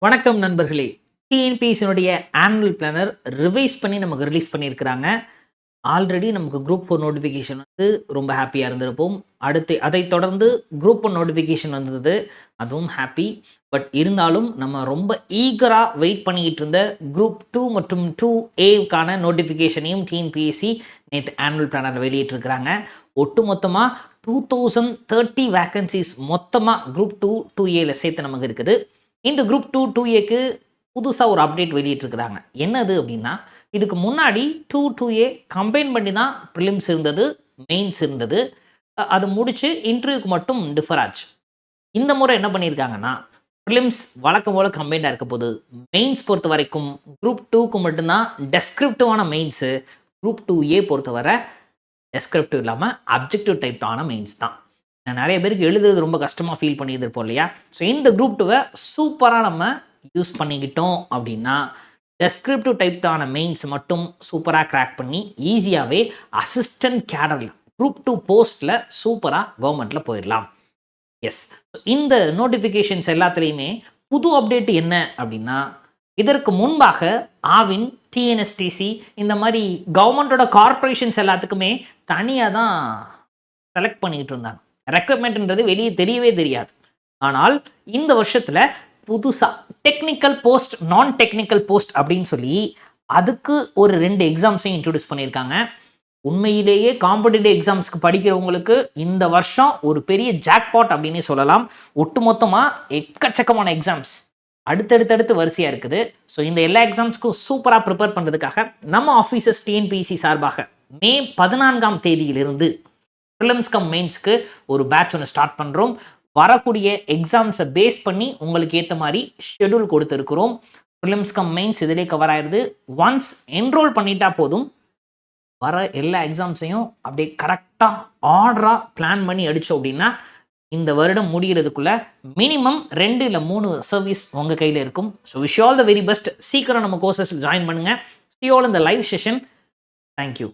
வணக்கம் நண்பர்களே. டிஎன்பிஎஸ்சியினுடைய annual planar revise பண்ணி நமக்கு ரிலீஸ் பண்ணியிருக்கிறாங்க. ஆல்ரெடி நமக்கு குரூப் 4 நோட்டிஃபிகேஷன் வந்து ரொம்ப ஹாப்பியா இருந்திருப்போம். அடுத்து அதைத் தொடர்ந்து குரூப் 1 நோட்டிஃபிகேஷன் வந்தது. அதுவும் ஹாப்பி. பட் இருந்தாலும் நம்ம ரொம்ப ஈகரா வெயிட் பண்ணிக்கிட்டு இருந்த குரூப் 2 மற்றும் 2ஏக்கான நோட்டிஃபிகேஷனையும் டிஎன்பிஎஸ்சி நேத்து ஆனுவல் பிளானர்ல வெளியிட்டிருக்கிறாங்க. ஒட்டுமொத்தமா 2030 வேக்கன்சிஸ் மொத்தமா குரூப் 2, 2ஏல சேர்த்து நமக்கு இருக்குது. இந்த குரூப் 2, 2ஏக்கு புதுசா ஒரு அப்டேட் வெளியிட்டிருக்கிறாங்க. என்னது அப்படின்னா, இதுக்கு முன்னாடி 2, 2ஏ கம்பைன் பண்ணி தான் பிரிலிம்ஸ் இருந்தது, மெயின்ஸ் இருந்தது. அது முடிச்சு இன்டர்வியூக்கு மட்டும் டிஃபர் ஆச்சு. இந்த முறை என்ன பண்ணியிருக்காங்கன்னா, பிரிலிம்ஸ் வழக்கம் போல கம்பைண்டா இருக்க போகுது. மெயின்ஸ் பொறுத்த வரைக்கும் குரூப் 2க்கு மட்டும்தான் டெஸ்கிரிப்டிவான மெயின்ஸு. குரூப் 2ஏ பொறுத்தவரை டெஸ்கிரிப்டிவ் இல்லாமல் அப்ஜெக்டிவ் டைப்பான மெயின்ஸ் தான். நிறைய பேருக்கு எழுதுறது ரொம்ப கஷ்டமாக ஃபீல் பண்ணியிருப்போம் இல்லையா? ஸோ இந்த குரூப் 2வை சூப்பராக நம்ம யூஸ் பண்ணிக்கிட்டோம் அப்படின்னா, டெஸ்கிரிப்டிவ் டைப்பான மெயின்ஸ் மட்டும் சூப்பராக கிராக் பண்ணி ஈஸியாகவே அசிஸ்டன்ட் கேடரில் குரூப் 2 போஸ்ட்டில் சூப்பராக கவர்மெண்ட்டில் போயிடலாம். எஸ், இந்த நோட்டிஃபிகேஷன்ஸ் எல்லாத்துலேயுமே புது அப்டேட் என்ன அப்படின்னா, இதற்கு முன்பாக ஆவின், டிஎன்எஸ்டிசி இந்த மாதிரி கவர்மெண்ட்டோட கார்பரேஷன்ஸ் எல்லாத்துக்குமே தனியாக தான் செலக்ட் பண்ணிக்கிட்டு இருந்தாங்க. ரெக்வயர்மெண்ட்ன்றது வெளியே தெரியவே தெரியாது. ஆனால் இந்த வருஷத்தில் புதுசாக டெக்னிக்கல் போஸ்ட், நான் டெக்னிக்கல் போஸ்ட் அப்படின்னு சொல்லி அதுக்கு ஒரு 2 எக்ஸாம்ஸையும் இன்ட்ரடியூஸ் பண்ணியிருக்காங்க. உண்மையிலேயே காம்படிட்டிவ் எக்ஸாம்ஸ்க்கு படிக்கிறவங்களுக்கு இந்த வருஷம் ஒரு பெரிய ஜாக்பாட் அப்படின்னே சொல்லலாம். ஒட்டுமொத்தமாக எக்கச்சக்கமான எக்ஸாம்ஸ் அடுத்தடுத்து வரிசையாக இருக்குது. ஸோ இந்த எல்லா எக்ஸாம்ஸ்க்கும் சூப்பராக ப்ரிப்பேர் பண்ணுறதுக்காக நம்ம ஆஃபீஸர்ஸ் டிஎன்பிஎஸ்சி சார்பாக மே 14ஆம் தேதியிலிருந்து ப்ரிலிம்ஸ் கம் மெயின்ஸ்க்கு ஒரு பேட்ச் ஒன்று ஸ்டார்ட் பண்ணுறோம். வரக்கூடிய எக்ஸாம்ஸை பேஸ் பண்ணி உங்களுக்கு ஏற்ற மாதிரி ஷெடியூல் கொடுத்துருக்குறோம். ப்ரிலிம்ஸ் கம் மெயின்ஸ் இதிலே கவர் ஆயிடுது. ஒன்ஸ் என்ரோல் பண்ணிட்டா போதும், வர எல்லா எக்ஸாம்ஸையும் அப்படியே கரெக்டாக ஆர்டராக பிளான் பண்ணி அடித்தோம் அப்படின்னா இந்த வருடம் முடிகிறதுக்குள்ள மினிமம் 2 இல்லை 3 சர்வீஸ் உங்கள் கையில் இருக்கும். So wish all the very best. சீக்கிரம் நம்ம கோர்சஸ் ஜாயின் பண்ணுங்கள். சி ஆல் இந்த லைவ் செஷன். தேங்க்யூ.